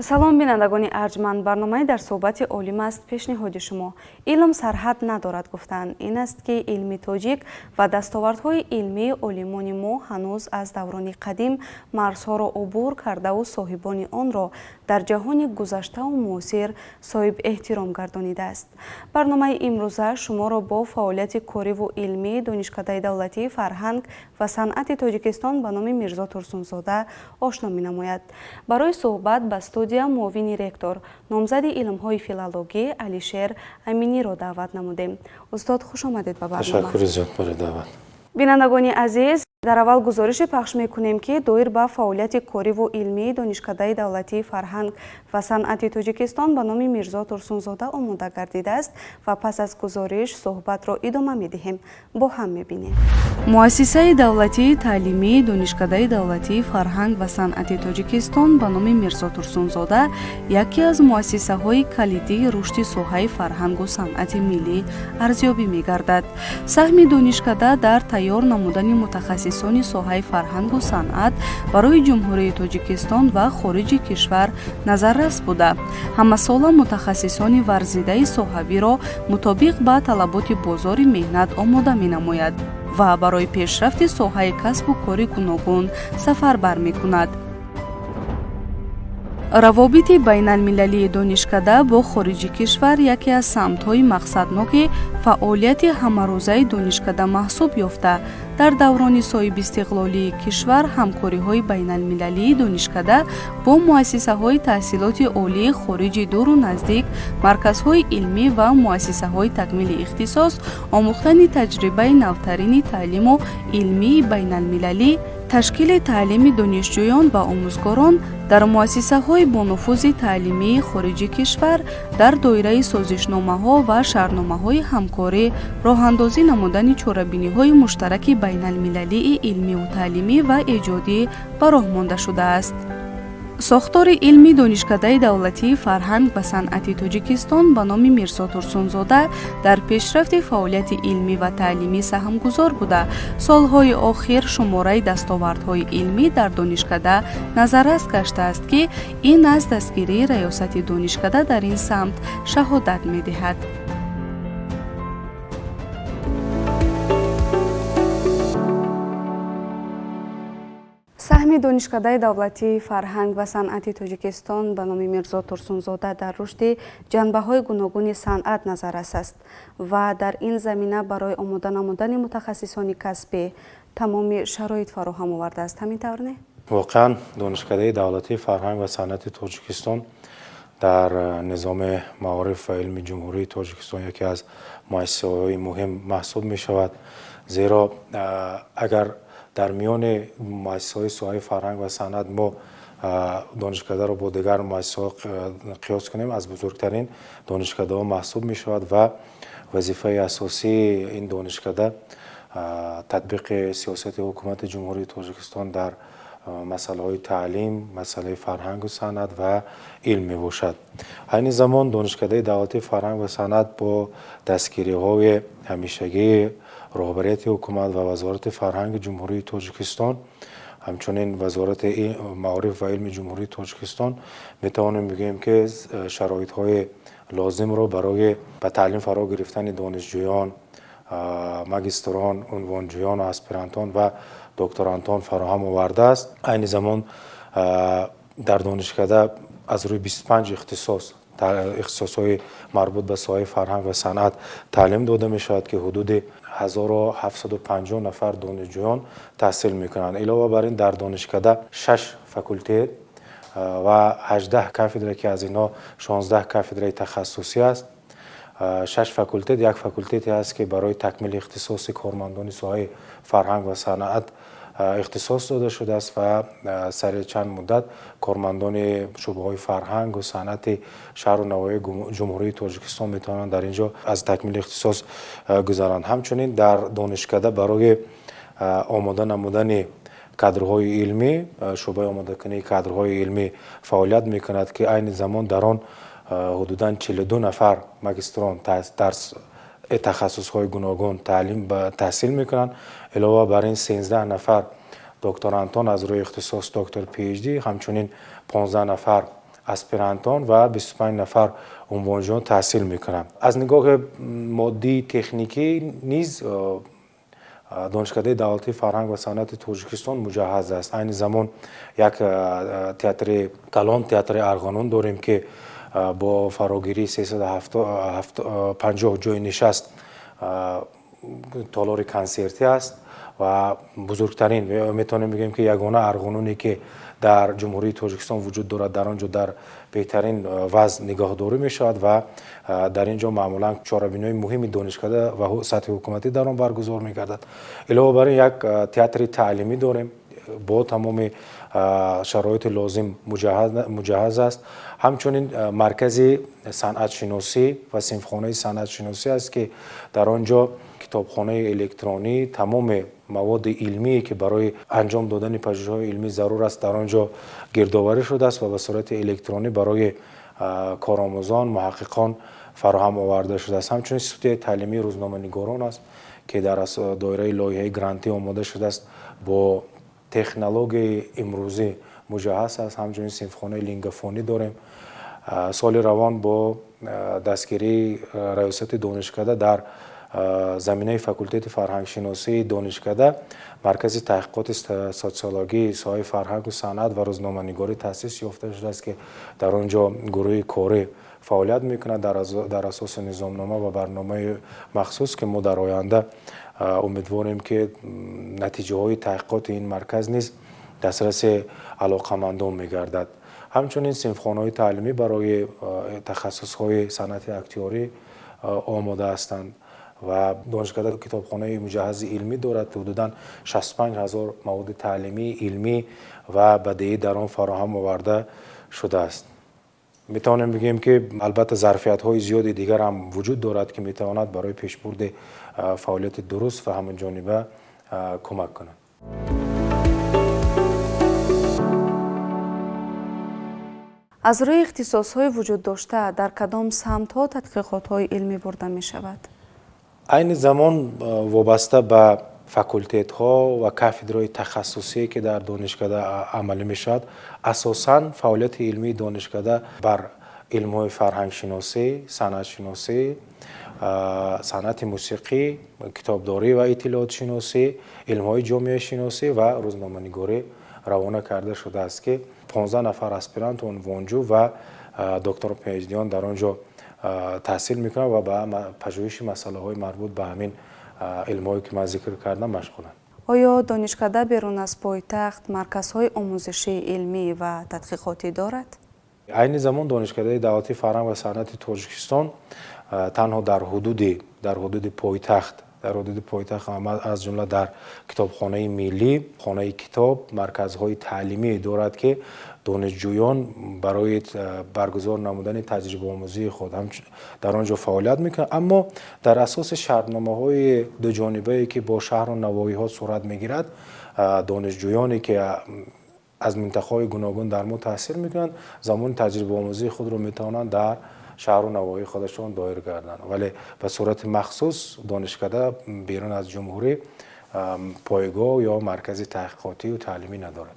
салом бинандагони арҷманд, барномаи дар суҳбати олим аст пешниҳоди шумо. Илм сарҳад надорад гуфтанд. Ин аст ки илми тоҷик ва дастовардҳои илмии олимони мо ҳанӯз аз даврони қадим марзҳоро убур кардаву соҳибони онро дар ҷаҳони гузаштаву муосир соҳиб эҳтиром гардонидааст. Барномаи имрӯза шуморо бо фаъолияти кориву илмии донишкадаи давлатии фарҳанг ва санъати Тоҷикистон ба номи Мирзо Турсунзода ошно менамояд. Барои суҳбат ба студия муовини ректор, номзади илмҳои филологӣ Алишер Аминиро даъват намудем. Устод, хуш омадед ба барнома. Ташаккури зиёд барои даъват. Бинандагони азиз, дар аввал гузорише пахш мекунем ки доир ба фаъолияти кориву илмии донишкадаи давлатии фарҳанг ва санъати Тоҷикистон ба номи Мирзо Турсунзода омода гардидааст ва пас аз гузориш суҳбатро идома медиҳем. Бо ҳам мебинем. муассисаи давлатии таълимии донишкадаи давлатии фарҳанг ва санъати Тоҷикистон ба номи Мирзо Турсунзода яке аз муассисаҳои калидии рушди соҳаи фарҳангу санъати миллӣ арзёбӣ мегардад. саҳми донишкада дар тайёр намудани мутахассисони соҳаи фарҳангу санъат барои ҷумҳурии Тоҷикистон ва хориҷи кишвар назаррас буда, ҳамасола мутахассисони варзидаи соҳавиро мутобиқ ба талаботи бозори меҳнат омода менамояд ва барои пешрафти соҳаи касбу кори гуногун сафар бармекунад. равобити байналмилалии донишкада бо хориҷи кишвар яке аз самтҳои мақсадноки фаъолияти ҳамарӯзаи донишкада маҳсуб ёфта, дар даврони соҳибистиқлолии кишвар ҳамкориҳои байналмилалии донишкада бо муассисаҳои таҳсилоти олии хориҷи дуру наздик, марказҳои илмӣ ва муассисаҳои такмили ихтисос, омӯхтани таҷрибаи навтарини таълиму илмии байналмилалӣ, ташкили таълими донишҷӯён ва омӯзгорон дар муассисаҳои бо нуфузи таълимии хориҷи кишвар дар доираи созишномаҳо ва шаҳрномаҳои ҳамкорӣ роҳандозӣ намудани чорабиниҳои муштараки байналмилалии илмиву таълимӣ ва эҷодӣ ба роҳ монда шудааст. сохтори илми донишкадаи давлатии фарҳанг ва санъати Тоҷикистон ба номи Мирзо Турсунзода дар пешрафти фаъолияти илмӣ ва таълимӣ саҳмгузор буда, солҳои охир шумораи дастовардҳои илмӣ дар донишкада назаррас гаштааст ки ин аз дастгирии раёсати донишкада дар ин самт шаҳодат медиҳад. саҳми донишкадаи давлатии фарҳанг ва санъати Тоҷикистон ба номи Мирзо Турсунзода дар рушди ҷанбаҳои гуногуни санъат назаррас аст ва дар ин замина барои омода намудани мутахассисони касбӣ тамоми шароит фароҳам овардааст. ҳамин тавр не? воқеан донишкадаи давлатии фарҳанг ва санъати Тоҷикистон дар низоми маориф ва илми ҷумҳурии Тоҷикистон яке аз муассисаҳои муҳим маҳсуб мешавад, зеро агар дар миёни муассисаҳои соҳаи фарҳанг ва санъат мо донишкадаро бо дигар муассисаҳо қиёс кунем, аз бузургтарин донишкадаҳо маҳсуб мешавад ва вазифаи асосии ин донишкада татбиқи сиёсати ҳукумати ҷумҳурии Тоҷикистон дар масъалаҳои таълим, масъалаи фарҳангу санъат ва илм мебошад. айни замон донишкадаи давлатии фарҳанг ва санъат бо дастгириҳои ҳамишагии роҳбарияти ҳукумат ва вазорати фарҳанги ҷумҳурии Тоҷикистон, ҳамчунин вазорати маориф ва илми ҷумҳурии Тоҷикистон метавонем бигӯем ки шароитҳои лозимро барои ба таълим фаро гирифтани донишҷӯён, магистрон, унвонҷӯён, аспирантон ва докторантон фароҳам овардааст. айни замон дар донишкада аз рӯи 25 ихтисосҳои марбут ба соҳаи фарҳанг ва санъат таълим дода мешавад ки ҳудуди 1750 нафар донишҷӯён таҳсил мекунанд. илова бар ин дар донишкада 6 факултет ва 18 кафедра ки аз инҳо 16 кафедраи тахассусӣ аст. 6 факултет, як факултете аст ки барои такмили ихтисоси кормандони соҳаи фарҳанг ва санъат ихтисос дода шудааст ва сари чанд муддат кормандони шӯъбаҳои фарҳангу санъати шаҳру навоҳии ҷумҳурии Тоҷикистон метавонанд дар ин ҷо аз такмили ихтисос гузаранд. ҳамчунин дар донишкада барои омода намудани кадрҳои илмӣ, шӯъбаи омодакунии кадрҳои илмӣ фаъолият мекунад ки айни замон дар он ҳудудан 42 нафар магистрон дар тахассусҳои гуногун таҳсил мекунанд. илова бар ин 13 нафар докторантон аз рӯи ихтисос доктор PhD, ҳамчунин 15 нафар اسپرانتان و 25 نفر عنوانجویان تحصیل میکنند. از نگاه مادی تکنیکی نیز دانشکده دولتی فرهنگ و صنعت تاجیکستان مجهز است. این زمان یک تئاتر کلان، تئاتر ارغنون داریم که با فراگیری 350 جای نشست تالار کنسرتی است و بزرگترین میتونیم بگیم که یگانه ارغنونی که در جمهوری تاجیکستان وجود دارد. در آنجا در بهترین وضع نگهداری می شود و در اینجا معمولا چهاربینای مهمی دانشکده و سطح حکومتی در آن برگزار می گردد. علاوه بر این یک تئاتر تعلیمی داریم با تمام شرایط لازم مجهز است. همچنین مرکز صنعت شناسی و سیمخانه صنعت شناسی است که در آنجا کتابخانه الکترونی، تمام مواد علمی که برای انجام دادن پژوهش‌های علمی ضرور است در آنجا گردآوری شده است و به صورت الکترونی برای کارآموزان، محققان فراهم آورده شده است. همچنین سوی تعلیمی روزنامه‌نگاران است که در دایره لایحه گرانتی آماده شده است با تکنولوژی امروزی مجهز است. همچنین سیمخانه لینگافونی داریم. سال روان با دستگیری ریاست دانشکده در زمینه فاکولته فرهنگ شناسی دانشکده مرکز تحقیقات سوسیولوژی ساحه فرهنگ و صنعت و روزنامه‌نگاری تأسیس یافته شده است که در آنجا گروه کاری فعالیت می‌کند در اساس نظامنامه و برنامه مخصوص که ما در آینده امیدواریم که نتیجه های تحقیقات این مرکز نیز دسترس علاقه‌مندان می‌گردد. همچنین سیمخانه‌های تعلیمی برای تخصص‌های صنعت اکتیاری آماده هستند و دانشکده کتابخانه مجهز علمی دارد که حدوداً 65,000 مواد تعلیمی، علمی و بدیهی در آن فراهم آورده شده است. میتوانیم بگیم که البته ظرفیت‌های زیادی دیگر هم وجود دارد که میتواند برای پیشبرد فعالیت درست و همه‌جانبه کمک کند. از روی اختصاص‌های وجود داشته در کدام سمت‌ها تحقیقات‌های علمی برده می‌شود؟ این زمان وابسته به فاکولتیت‌ها و کافدرهای تخصصی که در دانشکده عملی می‌شود، اساساً فعالیت علمی دانشکده بر علم‌های فرهنگ شناسی، صنعت شناسی، صنعت موسیقی، کتابداری و اطلاعات شناسی، علم‌های جامعه شناسی و روزنامه‌نگاری روانه کرده شده است که 15 نفر اسپرانت عنوانجو و دکتر پی‌اچ‌دیان در آنجا تحصیل میکنند و به پژوهش مسائل مربوط به همین علم‌هایی که من ذکر کردم مشغولند. آیا دانشکده بیرون از پایتخت مرکزهای آموزشی علمی و تحقیقاتی دارد؟ این زمان دانشکده دولتی فرهنگ و صنعت تاجیکستان تنها در حدود پایتخت از جمله در کتابخانه ملی، خانه کتاب، مرکزهای تعلیمی دارد که دانشجویان برای برگزار نمودن تجربه آموزی خود هم در آنجا فعالیت میکنند. اما در اساس شرطنامه‌های دو جانبه‌ای که با شهر و نواحی‌ها صورت میگیرد، دانشجویانی که از منطقه‌های گوناگون در ما تحصیل میکنند زمان تجربه آموزی خود را میتوانند در شهر و نواحی خودشان دایر گردند، ولی به صورت مخصوص دانشکده بیرون از جمهوری پایگاه یا مرکز تحقیقاتی و تعلیمی ندارد.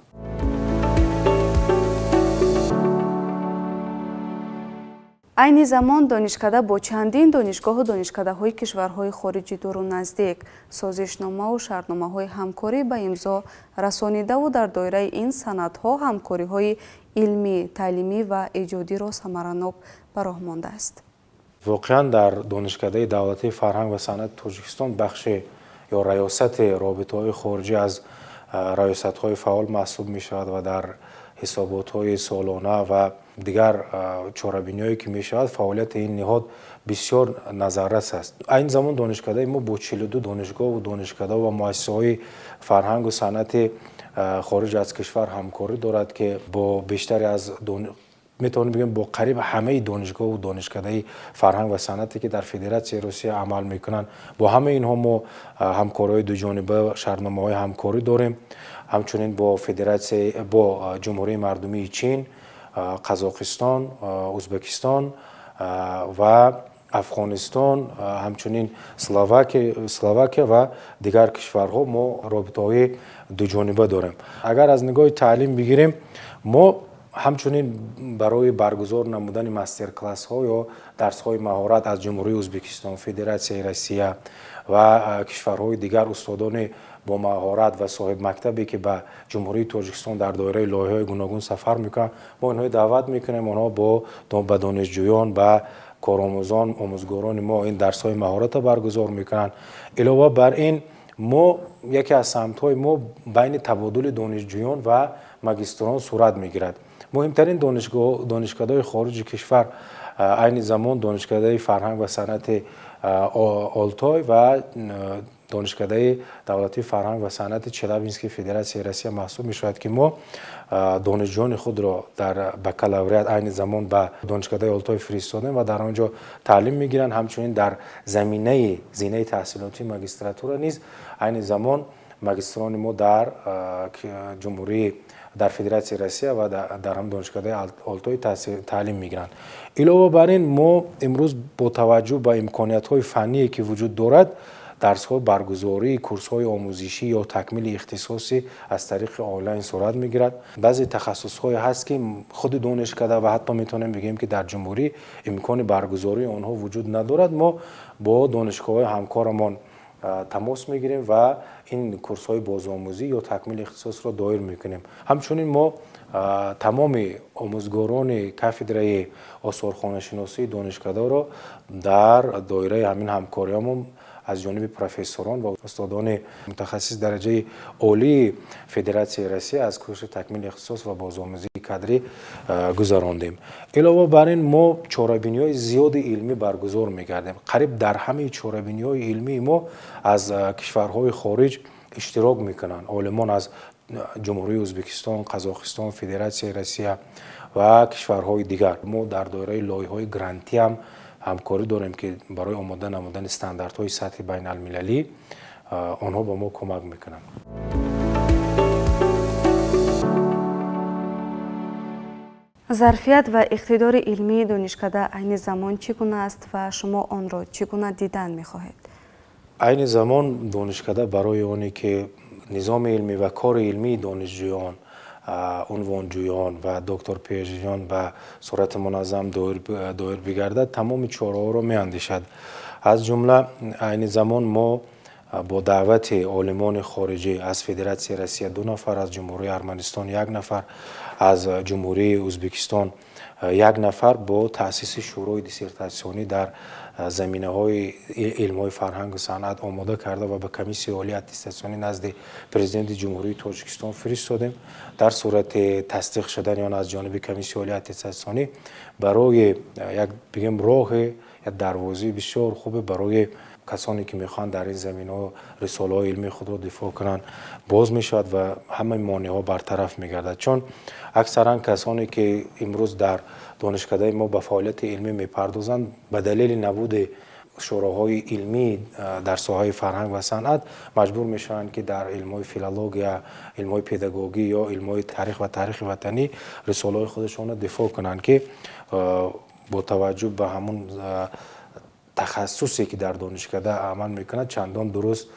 عین زمان دانشکده با چندین دانشگاه و دانشکده‌های کشورهای خارجی دور و نزدیک سازشنامه و شرطنامه‌های همکاری به امضا رسانیده و در دایره این سندها همکاری‌های علمی، تعلیمی و ایجادی را ثمراناب به راه مانده است. واقعا در دانشکده دولتی فرهنگ و صنعت تاجیکستان بخش یا ریاست رابطه‌های خارجی از ریاست‌های فعال محسوب می‌شود و در حسابات‌های سالانه و دیگر چهاربینی‌هایی که می‌شود فعالیت این نهاد بسیار نظررس است. این زمان دانشکده ما با 42 دانشگاه و دانشکده و مؤسسه‌های فرهنگ و صنعت خارج از کشور همکاری دارد که با بیشتری از میتونیم بگیم با قریب همه دانشگاه و دانشکده فرهنگ و صنعتی که در فدراسیون روسیه عمل میکنند با همه اینها ما همکاری‌های دو جانبه شرطنامه‌های همکاری داریم. همچنین با فدراسیون با جمهوری مردمی چین، قزاقستان، ازبکستان و افغانستان، همچنین اسلواکیه و دیگر کشورها ما رابطه‌های دو جانبه داریم. اگر از نگاه تعلیم بگیریم ما همچنین برای برگزار نمودن مستر کلاس ها یا درس های مهارت از جمهوری ازبکستان، فدراسیای روسیه و کشورهای دیگر استادان با مهارت و صاحب مکتبی که به جمهوری تاجیکستان در دایره لایه‌های گوناگون سفر میکنن، ما اینها دعوت میکنیم اونها با دانشجویان و کارآموزان، آموزگاران ما این درس های مهارت برگزار میکنن. علاوه بر این ما یکی از سمت‌های ما بین تبادل دانشجویان و ماگستران صورت میگیرد. مهمترین دانشکده‌های خارج کشور عین زمان دانشکده فرهنگ و صنعت آلتای و دانشکده دولتی فرهنگ و صنعت چلابینسکی فدراسیای روسیه محسوب می شود که ما دانشجویان خود را در بکالوریات عین زمان به دانشکده آلتای فرستادیم و در آنجا تعلیم میگیرند. همچنین در زمینه تحصیلاتی ماگستراتور نیز عین زمان ماگستران ما در جمهوری در فدراسیای روسیه و در هم دانشکده آلتای تعلیم میگیرند. علاوه بر این ما امروز با توجه به امکانیت‌های فنی که وجود دارد درس‌های برگزاری، کورس‌های آموزشی یا تکمیل اختصاصی از طریق آنلاین صورت میگیرد. بعضی تخصص‌های هست که خود دانشکده و حتی میتونیم بگیم که در جمهوری امکان برگزاری آنها وجود ندارد. ما با دانشگاه‌های همکارمان تماس میگیریم و این کورس های بازآموزی یا تکمیل اختصاص را دایر میکنیم. همچنین ما تمام آموزگاران کافدره آثارخانه شناسی دانشکده را در دایره همین همکاریامون از جانب پروفسوران و استادان متخصص درجه عالی فدراسیای روسیه از کورس تکمیل اختصاص و بازآموزی کادری گذراندیم. علاوه بر این ما چاره‌بینی‌های زیاد علمی برگزار می‌کردیم. قریب در همه چاره‌بینی‌های علمی ما از کشورهای خارج اشتراک می‌کنند. عالمان از جمهوری ازبکستان، قزاقستان، فدراسیای روسیه و کشورهای دیگر. ما در دایره لایه‌های گرانتی هم همکاری داریم که برای آماده نمودن استانداردهای سطح بین المللی آنها به ما کمک میکنند. ظرفیت و اقتدار علمی دانشکده عین زمان چگونه است و شما آن را چگونه دیدن میخواهید؟ عین زمان دانشکده برای آنی که نظام علمی و کار علمی دانشجویان، عنوانجویان و دکتر پیشجویان به صورت منظم دایر بگردد تمام چاره‌ها را می‌اندیشد. از جمله عین زمان ما با دعوت عالمان خارجی از فدراسیای روسیه 2 نفر، از جمهوری ارمنستان 1 نفر، از جمهوری ازبکستان 1 نفر با تأسیس شورای دیسرتاسیونی در زمینه‌های علم‌های فرهنگ و صنعت آماده کرده و به کمیسیون عالی اتستاسیونی نزد پرزیدنت جمهوری تاجیکستان فرستادیم. در صورت تصدیق شدن آن از جانب کمیسیون عالی اتستاسیونی برای یک بگیم راه یا دروازه بسیار خوب برای کسانی که میخوان در این زمینه رساله‌های علمی خود را دفاع کنند باز میشود و همه مانع‌ها برطرف میگردد. چون اکثرا کسانی که امروز در دانشکده ما به فعالیت علمی میپردازند به دلیل نبود شوراهای علمی در ساحه فرهنگ و صنعت مجبور میشوند که در علم‌های فیلولوژیا، علم‌های پداگوژی یا علم‌های تاریخ و تاریخ وطنی رساله‌های خودشان را دفاع کنند که با توجه به همون تخصصی که در دانشکده عمل میکنند چندان درست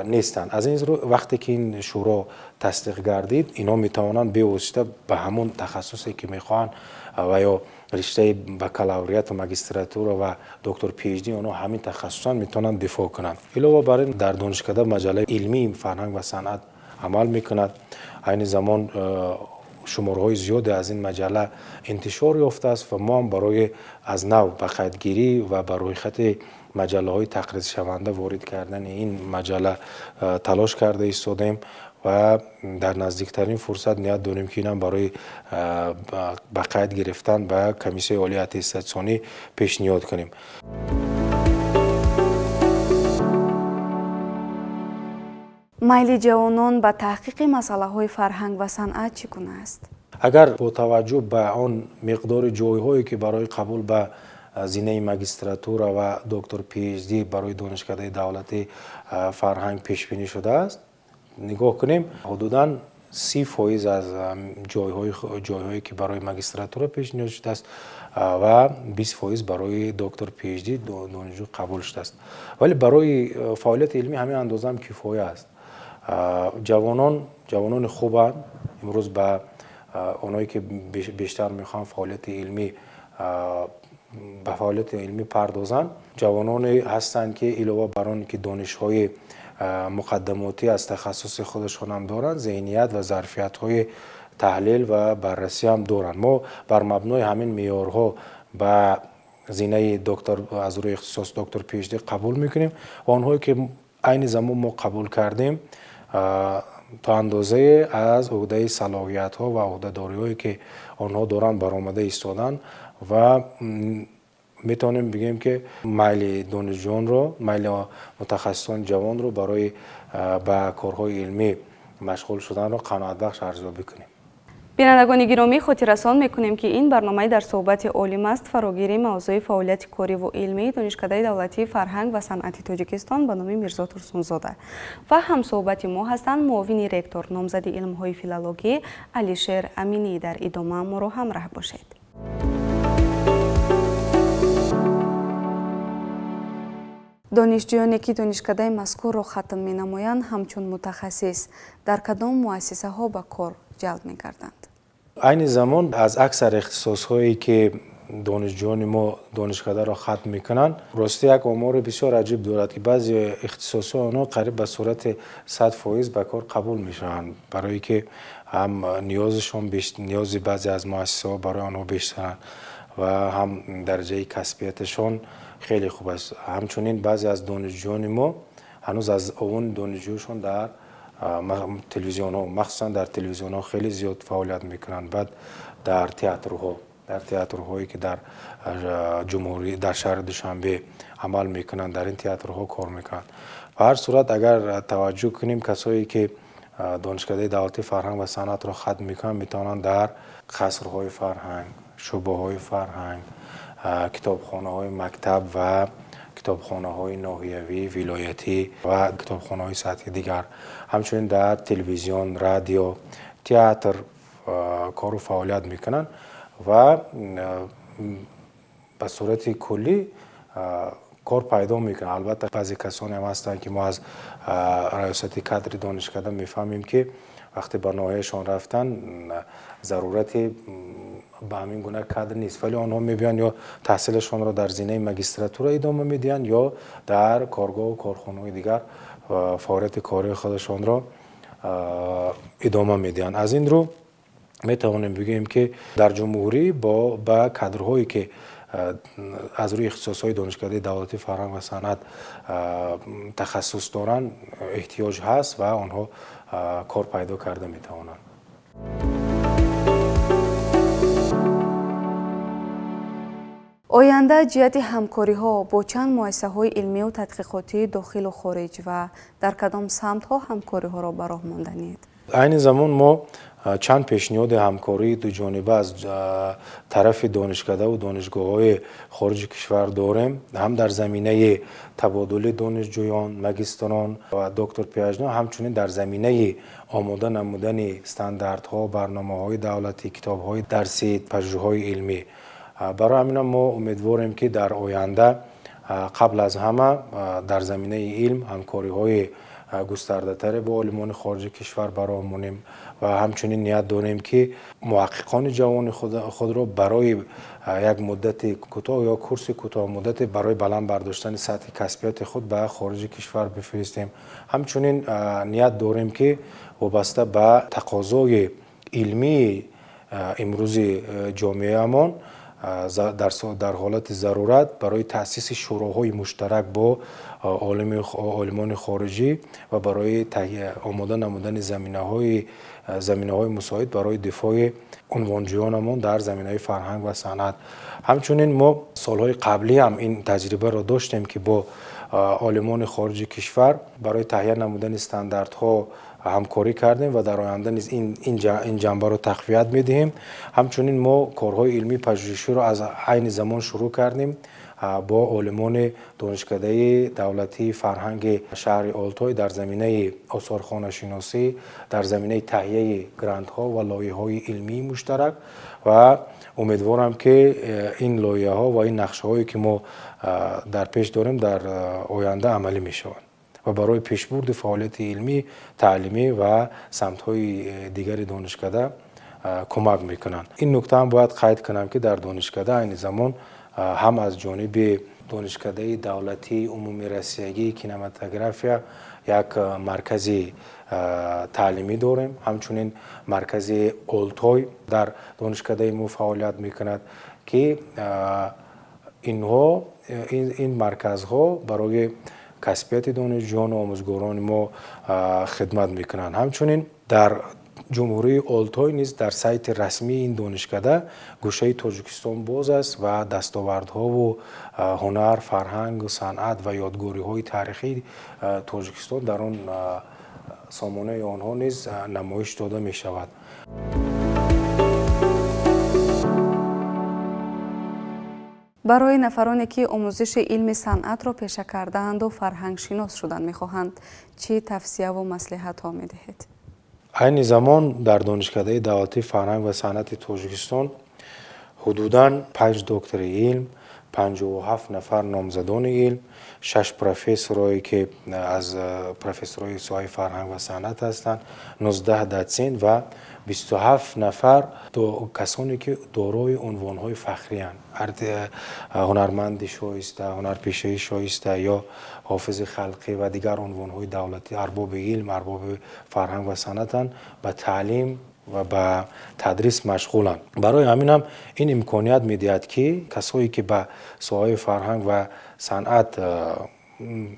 نیستند. از این رو وقتی که این شورا تصدیق گردید اینا میتوانند به واسطه به همون تخصصی که میخوان و یا رشته بکالوریات و ماگستراتور و دکتر پی اچ دی اونها همین تخصصان میتونن دفاع کنند. علاوه بر این در دانشکده مجله علمی فرهنگ و صنعت عمل میکند. عین زمان شماره‌های زیادی از این مجله انتشار یافته است و ما هم برای از نو به قیدگیری و برای خط مجله‌های تقریض شونده وارد کردن این مجله تلاش کرده ایستادیم و در نزدیکترین فرصت نیت داریم که اینم برای به قید گرفتن به کمیسیون عالی اتستاسیونی پیشنهاد کنیم. میل جوانان به تحقیق مسائل فرهنگ و صنعت چگونه است؟ اگر با توجه به آن مقدار جایهایی که برای قبول به زینه ماگستراتور و دکتر پی اچ دی برای دانشکده دولتی فرهنگ پیش بینی شده است نگاه کنیم، حدوداً 30% از جایهایی که برای ماگستراتور پیشنهاد شده است و 20% برای دکتر پی اچ دی دانشجو قبول شده است. ولی برای فعالیت علمی همین اندازه هم کفایه است. جوانان خوبند. امروز به اونایی که بیشتر میخوان فعالیت علمی به فعالیت علمی پردازن جوانانی هستند که علاوه بر آن که دانش‌های مقدماتی از تخصص خودشون هم دارن، ذهنیت و ظرفیت‌های تحلیل و بررسی هم دارن. ما بر مبنای همین معیارها به زینه دکتر از روی اختصاص دکتر پی اچ دی قبول میکنیم و آنهایی که عین زمان ما قبول کردیم تا اندازه از عهده صلاحیت ها و عهده داری هایی که آنها دارن برآمده ایستادن و میتونیم بگیم که میل دانشجویان رو، میل متخصصان جوان رو برای به کارهای علمی مشغول شدن رو قناعت بخش ارزیابی کنیم. بینندگان گرامی، خاطررسان میکنیم که این برنامه در صحبت عالم است فراگیری موضوع فعالیت کاری و علمی دانشکده دولتی فرهنگ و صنعت تاجیکستان به نام میرزا ترسونزاده و هم صحبت ما هستند معاون رکتور نامزد علم‌های فیلولوژی علیشیر امینی. در ادامه ما رو همراه باشید. دانشجویانی که دانشکده مذکور را ختم می نمایند همچون متخصص در کدام مؤسسه ها به کار جلب می کردند؟ عین زمان از اکثر اختصاص هایی که دانشجویان ما دانشکده را ختم میکنن راستی یک آمار بسیار عجیب دارد که بعضی اختصاص ها آنها قریب به صورت 100% به کار قبول میشن، برای که هم نیازشون نیازی بعضی از مؤسسه ها برای آنها بیشترن و هم درجه کسبیتشون خیلی خوب است. همچنین بعضی از دانشجویان ما هنوز از اون دانشجویشون در تلویزیون ها، مخصوصا در تلویزیون ها خیلی زیاد فعالیت میکنن. بعد در تئاترهایی که در جمهوری در شهر دوشنبه عمل میکنن، در این تئاترها کار میکنن. و هر صورت اگر توجه کنیم کسایی که دانشکده دولتی فرهنگ و صنعت را ختم میکنن میتونن در قصرهای فرهنگ، شعبه های فرهنگ، کتابخانه های مکتب و کتابخانه های ناحیوی، ولایتی و کتابخانه های سطحی دیگر، همچنین در تلویزیون، رادیو، تئاتر کار و فعالیت میکنن و به صورت کلی کار پیدا میکنن. البته بعضی کسانی هم هستند که ما از ریاست کادر دانشکده میفهمیم که وقتی به ناحیهشان رفتن ضرورتی به همین گونه کادر نیست، ولی آنها میبیان یا تحصیلشان را در زینه ماجستراتور ادامه میدن یا در کارگاه و کارخانه‌های دیگر فعالیت کاری خودشان را ادامه میدن. از این رو میتوانیم بگیم که در جمهوری با کادرهایی که از روی اختصاصهای دانشکده دولتی فرهنگ و صنعت تخصص دارن احتیاج هست و آنها کار پیدا کرده میتوانند. آینده جهت همکاری ها با چند مؤسسه های علمی و تحقیقاتی داخل و خارج و در کدام سمت ها همکاری ها را به راه ماندنید؟ عین زمان ما چند پیشنهاد همکاری دو جانبه از طرف دانشکده و دانشگاه‌های خارج کشور داریم، هم در زمینه تبادل دانشجویان، ماجستران و دکتر پی اچ دی، همچنین در زمینه آماده نمودن استانداردها، برنامه‌های دولتی، کتاب‌های درسی، پژوهش‌های علمی. برای همین ما امیدواریم که در آینده قبل از همه در زمینه علم همکاری‌های گسترده‌تر با عالمان خارج کشور برآوریم و همچنین نیت داریم که محققان جوان خود را برای یک مدت کوتاه یا کورس کوتاه مدت برای بلند برداشتن سطح کسبیت خود به خارج کشور بفرستیم. همچنین نیت داریم که وابسته به تقاضای علمی امروز جامعه‌مان در حالت ضرورت برای تأسیس شوراهای مشترک با عالمان خارجی و برای آماده نمودن زمینه‌های مساعد برای دفاع عنوانجویانمان در زمینه فرهنگ و صنعت. همچنین ما سالهای قبلی هم این تجربه را داشتیم که با عالمان خارج کشور برای تهیه نمودن استانداردها همکاری کردیم و در آینده نیز این جنبه رو تقویت میدهیم. همچنین ما کارهای علمی پژوهشی رو از عین زمان شروع کردیم با عالمان دانشکده دولتی فرهنگ شهر آلتای در زمینه آثارخانه شناسی، در زمینه تهیه گرانت‌ها و لایحه‌های علمی مشترک و امیدوارم که این لایحه‌ها و این نقشه‌هایی که ما در پیش داریم در آینده عملی می‌شوند و برای پیشبرد فعالیت علمی، تعلیمی و سمت‌های دیگر دانشکده کمک میکنند. این نکته هم باید قید کنم که در دانشکده این زمان هم از جانب دانشکده دولتی عمومی رسیدگی کینماتوگرافیا یک مرکز تعلیمی داریم. همچنین مرکز اولتوی در دانشکده ما فعالیت میکند که این مرکزها برای کسبیت دانشجویان و آموزگاران ما خدمت میکنند. همچنین در جمهوری اولتوی نیز در سایت رسمی این دانشکده گوشه تاجیکستان باز است و دستاوردها و هنر، فرهنگ و صنعت و یادگاری‌های تاریخی تاجیکستان در آن سامانه آنها نیز نمایش داده می شود. برای نفرانی که آموزش علم صنعت را پیشه کرده‌اند و فرهنگ شناس شدن می‌خواهند چه توصیه و مصلحت‌ها می‌دهید؟ این زمان در دانشکده دولتی فرهنگ و صنعت تاجیکستان حدوداً 5 دکتر علم، 57 نفر نامزدان علم، 6 پروفسورایی که از پروفسورای ساحه فرهنگ و صنعت هستند، 19 داتسین و 27 نفر کسانی که دارای عنوان‌های فخری اند. هنرمند شایسته، هنرپیشه شایسته یا حافظ خلقی و دیگر عنوان‌های دولتی، ارباب علم، ارباب فرهنگ و صنعت به تعلیم و به تدریس مشغولند. برای همین هم این امکانیت می‌دهد که کسایی که به ساحه فرهنگ و صنعت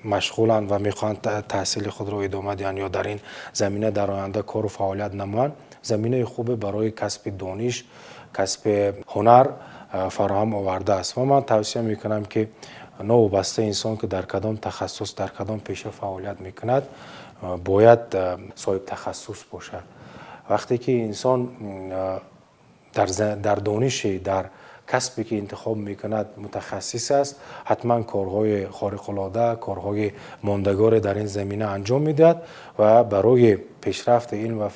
مشغولند و می‌خواهند تحصیل خود را ادامه دهند یا در این زمینه در آینده کار و فعالیت نمایند، زمینه خوبی برای کسب دانش، کسب هنر فراهم آورده است. و من توصیه میکنم که نوبسته انسان که در کدام تخصص در کدام پیشه فعالیت میکند باید صاحب تخصص باشد. وقتی که انسان در دانش در کسبی که انتخاب میکند متخصص است، حتما کارهای خارق العاده، کارهای ماندگار در این زمینه انجام میدهد و برای پیشرفت علم و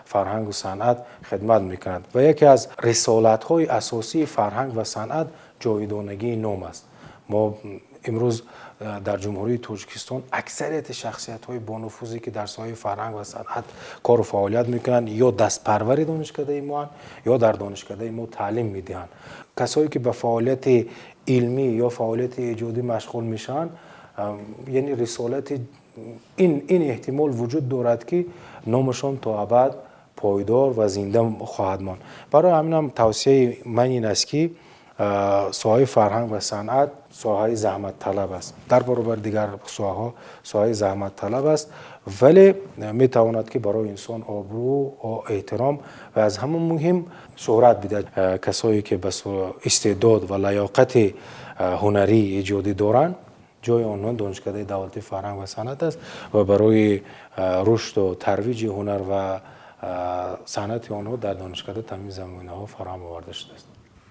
فرهنگ و صنعت خدمت میکند. و یکی از رسالت های اساسی فرهنگ و صنعت جاودانگی نام است. ما امروز در جمهوری تاجیکستان اکثریت شخصیت های با نفوذی که در ساحه فرهنگ و صنعت کار و فعالیت میکنند یا دست پرور دانشکده ما یا در دانشکده ما تعلیم میدهند. کسایی که به فعالیت علمی یا فعالیت ایجادی مشغول میشن، یعنی رسالت این احتمال وجود دارد که نامشان تا ابد پایدار و زنده خواهد ماند. برای همین هم توصیه من این است که ساحه فرهنگ و صنعت ساحه زحمت طلب است. در برابر دیگر ساحه‌ها ساحه زحمت طلب است، ولی می تواند که برای انسان آبرو و احترام و از همه مهم شهرت بده. کسایی که به استعداد و لیاقت هنری ایجادی دارند، جای آنها دانشکده دولتی فرهنگ و صنعت است و برای رشد و ترویج هنر و صنعت آنها در دانشکده تمام زمینه‌ها فراهم آورده شده است.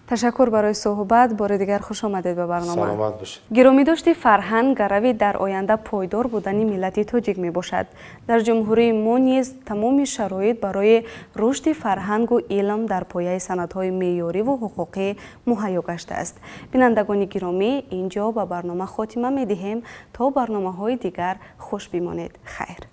تشکر برای صحبت. بار دیگر خوش آمدید به برنامه. سلامت باشید. گرامی داشتی فرهنگ روی در آینده پایدار بودن ملت تاجیک می باشد. در جمهوری ما نیز تمام شرایط برای رشد فرهنگ و علم در پایه سندهای معیاری و حقوقی مهیا گشته است. بینندگان گرامی، اینجا به برنامه خاتمه می دهیم. تا برنامه‌های دیگر خوش بمانید. خیر.